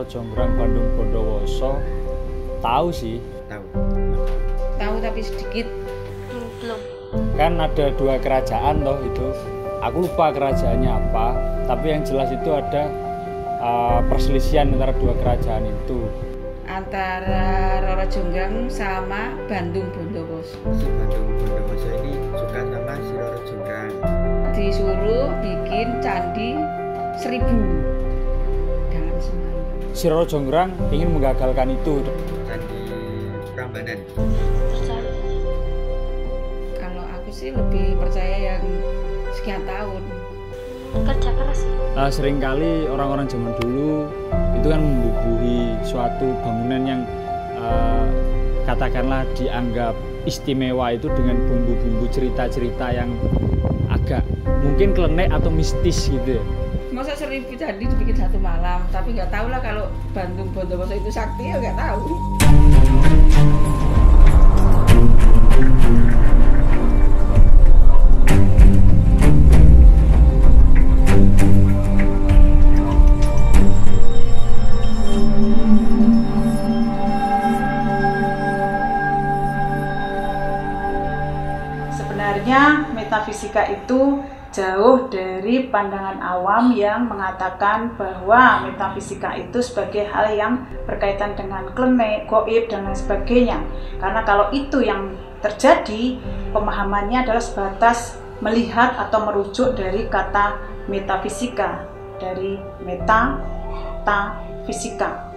Jonggrang Bandung Bondowoso tahu sih. Tahu tapi sedikit. Belum. Kan ada dua kerajaan loh itu. Aku lupa kerajaannya apa, tapi yang jelas itu ada perselisihan antara dua kerajaan itu. Antara Roro Jonggrang sama Bandung Bondowoso. Si Bandung Bondowoso ini suka sama si Roro Jonggrang. Disuruh bikin candi 1000 dalam Semarang. Si Roro Jonggrang ingin menggagalkan itu. Candi Prambanan. Percaya. Kalau aku sih lebih percaya yang sekian tahun. Kerja keras. Seringkali orang-orang zaman dulu itu kan membubuhi suatu bangunan yang katakanlah dianggap istimewa itu dengan bumbu-bumbu cerita-cerita yang agak mungkin klenek atau mistis gitu ya. Masa 1000 candi dibikin satu malam, tapi nggak tahu lah kalau Bandung Bondowoso itu sakti ya nggak tahu. Sebenarnya metafisika itu jauh dari pandangan awam yang mengatakan bahwa metafisika itu sebagai hal yang berkaitan dengan klenik, gaib, dan lain sebagainya. Karena kalau itu yang terjadi, pemahamannya adalah sebatas melihat atau merujuk dari kata metafisika, dari meta, ta, fisika.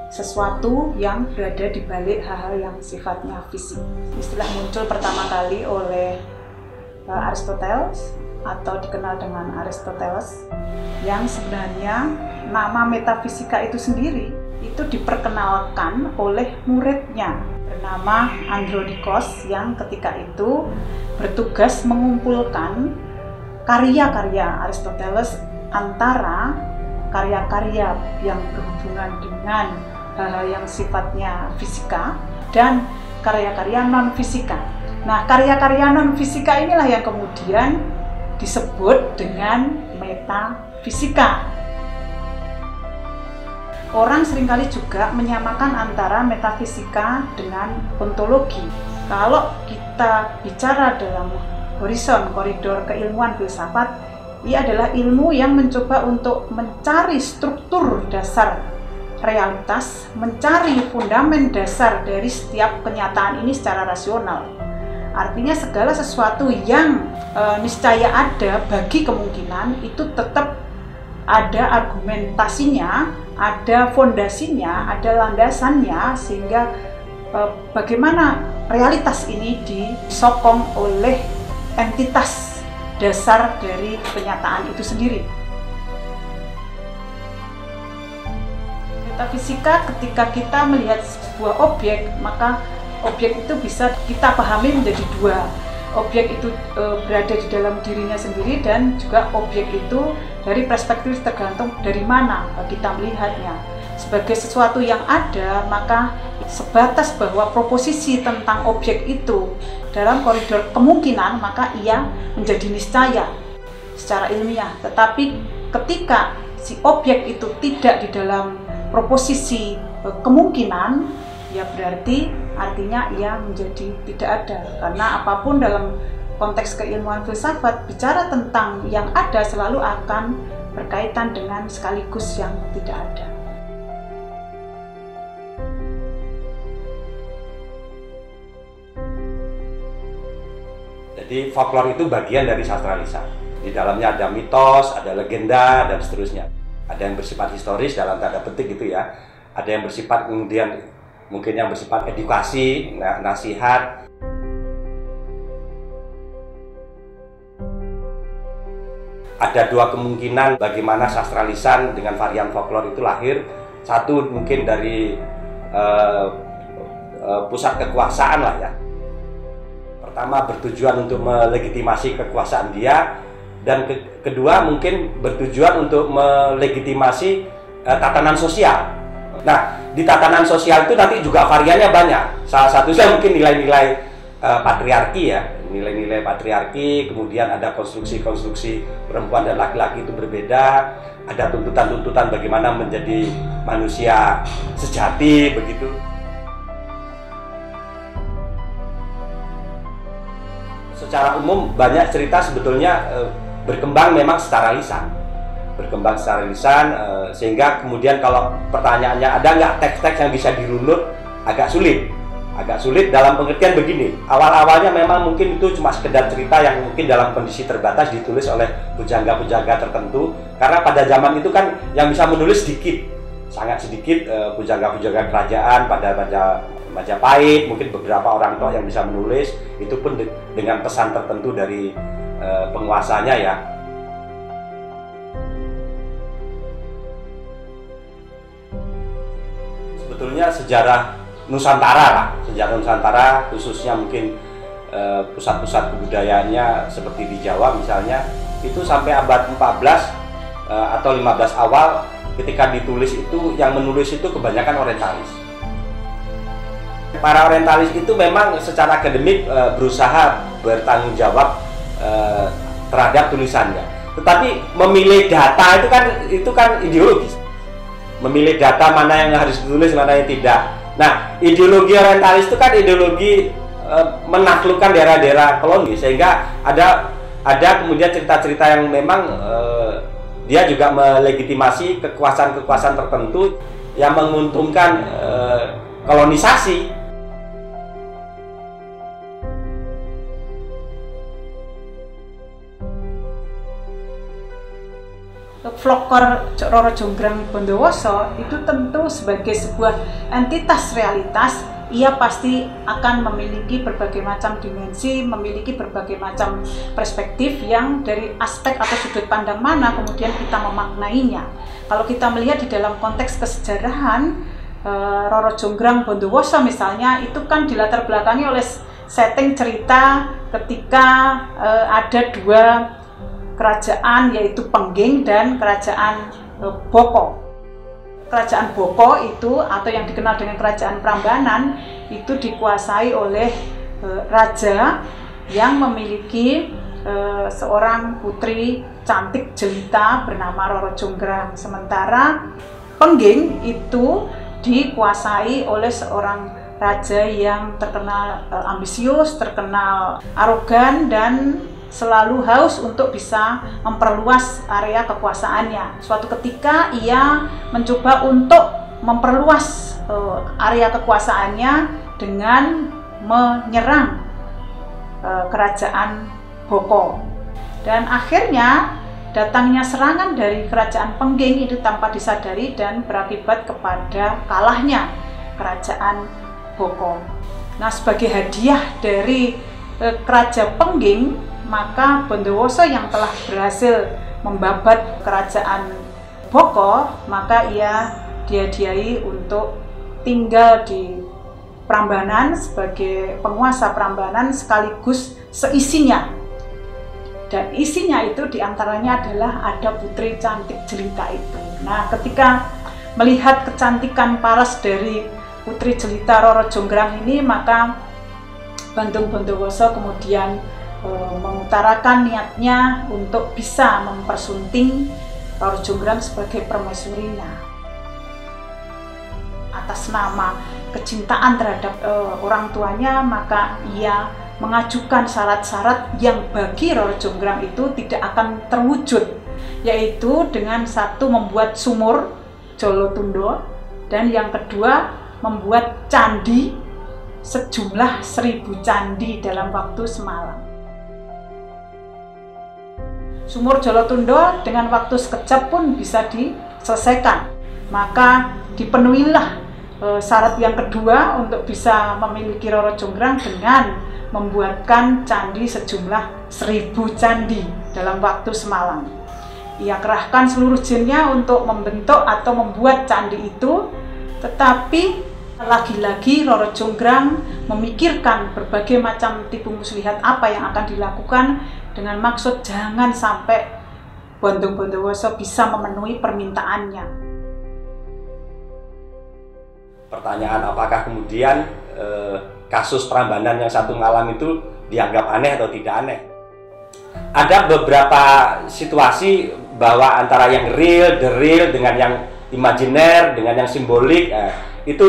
Sesuatu yang berada di balik hal-hal yang sifatnya fisik. Istilah muncul pertama kali oleh Aristoteles atau dikenal dengan Aristoteles, yang sebenarnya nama metafisika itu sendiri itu diperkenalkan oleh muridnya bernama Andronikos, yang ketika itu bertugas mengumpulkan karya-karya Aristoteles antara karya-karya yang berhubungan dengan hal-hal yang sifatnya fisika dan karya-karya non-fisika. Nah, karya-karya non-fisika inilah yang kemudian disebut dengan metafisika. Orang seringkali juga menyamakan antara metafisika dengan ontologi. Kalau kita bicara dalam horizon koridor keilmuan filsafat, ia adalah ilmu yang mencoba untuk mencari struktur dasar realitas, mencari fundamen dasar dari setiap kenyataan ini secara rasional. Artinya segala sesuatu yang niscaya ada bagi kemungkinan itu tetap ada argumentasinya, ada fondasinya, ada landasannya, sehingga bagaimana realitas ini disokong oleh entitas dasar dari kenyataan itu sendiri. Metafisika, ketika kita melihat sebuah objek, maka objek itu bisa kita pahami menjadi dua. Objek itu berada di dalam dirinya sendiri, dan juga objek itu dari perspektif tergantung dari mana kita melihatnya. Sebagai sesuatu yang ada, maka sebatas bahwa proposisi tentang objek itu dalam koridor kemungkinan, maka ia menjadi niscaya secara ilmiah. Tetapi ketika si objek itu tidak di dalam proposisi kemungkinan, ya berarti artinya ia menjadi tidak ada. Karena apapun dalam konteks keilmuan filsafat, bicara tentang yang ada selalu akan berkaitan dengan sekaligus yang tidak ada. Jadi folklore itu bagian dari sastra lisan. Di dalamnya ada mitos, ada legenda, dan seterusnya. Ada yang bersifat historis dalam tanda petik gitu ya. Ada yang bersifat kemudian mungkin yang bersifat edukasi, nasihat. Ada dua kemungkinan bagaimana sastra lisan dengan varian folklore itu lahir. Satu mungkin dari pusat kekuasaan lah ya. Pertama bertujuan untuk melegitimasi kekuasaan dia, dan kedua mungkin bertujuan untuk melegitimasi tatanan sosial. Nah, di tatanan sosial itu nanti juga variannya banyak. Salah satunya mungkin nilai-nilai patriarki ya, nilai-nilai patriarki, kemudian ada konstruksi-konstruksi perempuan dan laki-laki itu berbeda, ada tuntutan-tuntutan bagaimana menjadi manusia sejati begitu. Secara umum banyak cerita sebetulnya berkembang memang secara lisan, sehingga kemudian kalau pertanyaannya ada nggak teks-teks yang bisa dirunut, agak sulit dalam pengertian begini. Awal-awalnya memang mungkin itu cuma sekedar cerita yang mungkin dalam kondisi terbatas ditulis oleh pujangga-pujangga tertentu, karena pada zaman itu kan yang bisa menulis sedikit, sangat sedikit pujangga-pujangga kerajaan pada Majapahit, mungkin beberapa orang tua yang bisa menulis, itu pun dengan pesan tertentu dari penguasanya ya. Sebetulnya sejarah Nusantara khususnya mungkin pusat-pusat kebudayaannya seperti di Jawa misalnya, itu sampai abad 14 atau 15 awal ketika ditulis itu yang menulis itu kebanyakan orientalis. Para orientalis itu memang secara akademik berusaha bertanggung jawab terhadap tulisannya. Tetapi memilih data itu kan ideologis. Memilih data mana yang harus ditulis, mana yang tidak. Nah, ideologi orientalis itu kan ideologi menaklukkan daerah-daerah koloni, sehingga ada kemudian cerita-cerita yang memang dia juga melegitimasi kekuasaan-kekuasaan tertentu yang menguntungkan kolonisasi. Folklor Roro Jonggrang Bondowoso itu tentu sebagai sebuah entitas realitas, ia pasti akan memiliki berbagai macam dimensi, memiliki berbagai macam perspektif yang dari aspek atau sudut pandang mana kemudian kita memaknainya. Kalau kita melihat di dalam konteks kesejarahan, Roro Jonggrang Bondowoso misalnya, itu kan dilatar belakangi oleh setting cerita ketika ada dua kerajaan, yaitu Pengging dan kerajaan Boko. Kerajaan Boko itu, atau yang dikenal dengan kerajaan Prambanan, itu dikuasai oleh raja yang memiliki seorang putri cantik jelita bernama Roro Jonggrang. Sementara Pengging itu dikuasai oleh seorang raja yang terkenal ambisius, terkenal arogan, dan selalu haus untuk bisa memperluas area kekuasaannya. Suatu ketika ia mencoba untuk memperluas area kekuasaannya dengan menyerang kerajaan Boko. Dan akhirnya datangnya serangan dari kerajaan Pengging itu tanpa disadari dan berakibat kepada kalahnya kerajaan Boko. Nah, sebagai hadiah dari kerajaan Pengging, maka Bondowoso yang telah berhasil membabat kerajaan Boko, maka ia dihadiahi untuk tinggal di Prambanan sebagai penguasa Prambanan sekaligus seisinya. Dan isinya itu diantaranya adalah ada putri cantik jelita itu. Nah, ketika melihat kecantikan paras dari putri jelita Roro Jonggrang ini, maka Bandung Bondowoso kemudian mengutarakan niatnya untuk bisa mempersunting Roro Jonggrang sebagai permaisurinya. Atas nama kecintaan terhadap orang tuanya, maka ia mengajukan syarat-syarat yang bagi Roro Jonggrang itu tidak akan terwujud, yaitu dengan satu, membuat sumur Jolotundo, dan yang kedua membuat candi sejumlah 1000 candi dalam waktu semalam. Sumur Jolotundo dengan waktu sekejap pun bisa diselesaikan. Maka dipenuhilah syarat yang kedua untuk bisa memiliki Roro Jonggrang dengan membuatkan candi sejumlah 1000 candi dalam waktu semalam. Ia kerahkan seluruh jinnya untuk membentuk atau membuat candi itu, tetapi lagi-lagi Roro Jonggrang memikirkan berbagai macam tipu muslihat apa yang akan dilakukan dengan maksud jangan sampai Bandung Bondowoso bisa memenuhi permintaannya. Pertanyaan apakah kemudian kasus Prambanan yang 1 malam itu dianggap aneh atau tidak aneh. Ada beberapa situasi bahwa antara yang real, the real dengan yang imajiner, dengan yang simbolik, itu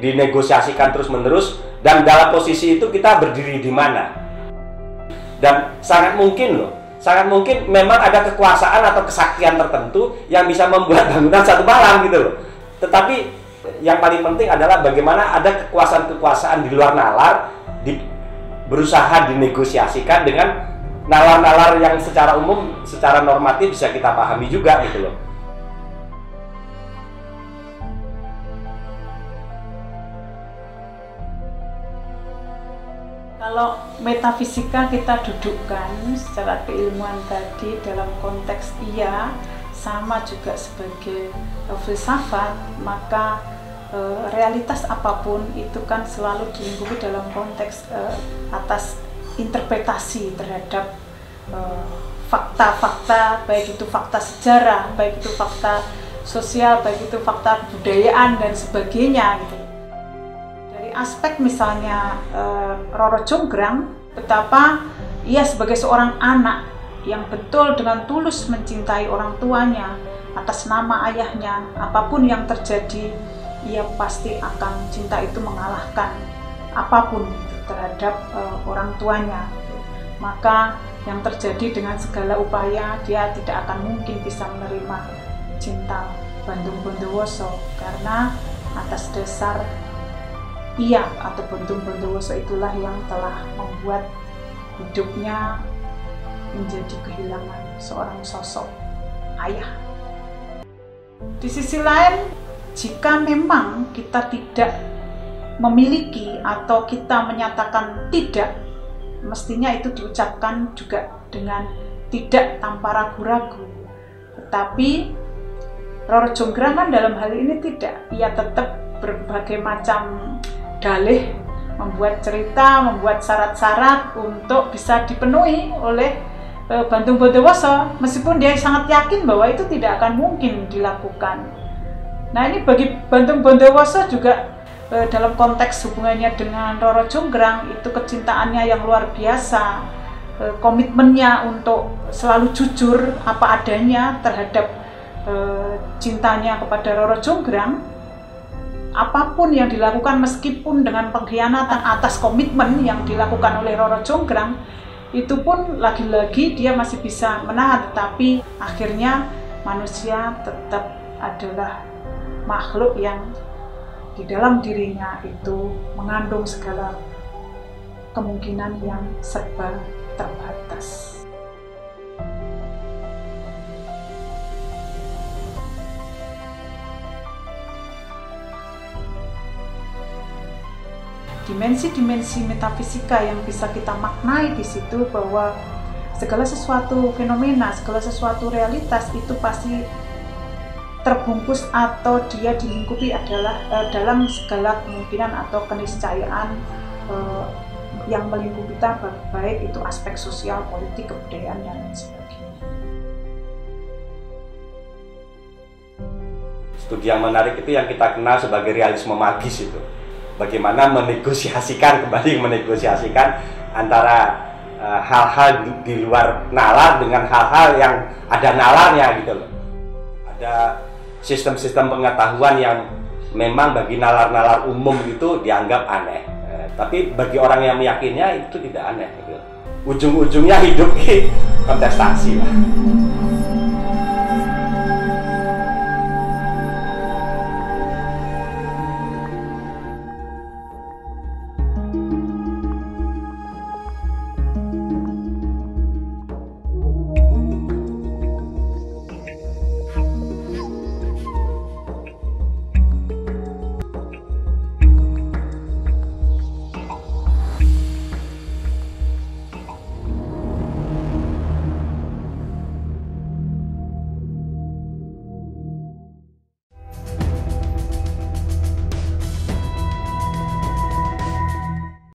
dinegosiasikan terus-menerus, dan dalam posisi itu kita berdiri di mana. Dan sangat mungkin memang ada kekuasaan atau kesaktian tertentu yang bisa membuat bangunan satu malam gitu loh. Tetapi yang paling penting adalah bagaimana ada kekuasaan-kekuasaan di luar nalar berusaha dinegosiasikan dengan nalar-nalar yang secara umum, secara normatif bisa kita pahami juga gitu loh. Kalau metafisika kita dudukkan secara keilmuan tadi dalam konteks sama juga sebagai filsafat, maka realitas apapun itu kan selalu dilingkupi dalam konteks atas interpretasi terhadap fakta-fakta, baik itu fakta sejarah, baik itu fakta sosial, baik itu fakta kebudayaan dan sebagainya gitu. Dari aspek misalnya Roro Jonggrang, betapa ia sebagai seorang anak yang betul dengan tulus mencintai orang tuanya atas nama ayahnya, apapun yang terjadi ia pasti akan cinta itu mengalahkan apapun terhadap orang tuanya. Maka yang terjadi dengan segala upaya dia tidak akan mungkin bisa menerima cinta Bandung Bondowoso, karena atas dasar ia atau Bandung Bondowoso itulah yang telah membuat hidupnya menjadi kehilangan seorang sosok ayah. Di sisi lain, jika memang kita tidak memiliki atau kita menyatakan tidak, mestinya itu diucapkan juga dengan tidak tanpa ragu-ragu. Tetapi Roro Jonggrang kan dalam hal ini tidak, ia tetap berbagai macam dalih, membuat cerita, membuat syarat-syarat untuk bisa dipenuhi oleh Bandung Bondowoso, meskipun dia sangat yakin bahwa itu tidak akan mungkin dilakukan. Nah, ini bagi Bandung Bondowoso juga dalam konteks hubungannya dengan Roro Jonggrang itu kecintaannya yang luar biasa, komitmennya untuk selalu jujur apa adanya terhadap cintanya kepada Roro Jonggrang. Apapun yang dilakukan meskipun dengan pengkhianatan atas komitmen yang dilakukan oleh Roro Jonggrang, itu pun lagi-lagi dia masih bisa menahan, tetapi akhirnya manusia tetap adalah makhluk yang di dalam dirinya itu mengandung segala kemungkinan yang serba terbatas. Dimensi-dimensi metafisika yang bisa kita maknai di situ bahwa segala sesuatu fenomena, segala sesuatu realitas itu pasti terbungkus atau dia dilingkupi adalah dalam segala kemungkinan atau keniscayaan yang melingkupi kita, baik itu aspek sosial, politik, kebudayaan, dan lain sebagainya. Studi yang menarik itu yang kita kenal sebagai realisme magis itu. Bagaimana menegosiasikan antara hal-hal di luar nalar dengan hal-hal yang ada nalarnya gitu loh. Ada sistem-sistem pengetahuan yang memang bagi nalar-nalar umum itu dianggap aneh, tapi bagi orang yang meyakinnya itu tidak aneh gitu. Ujung-ujungnya hidup di kontestasi lah.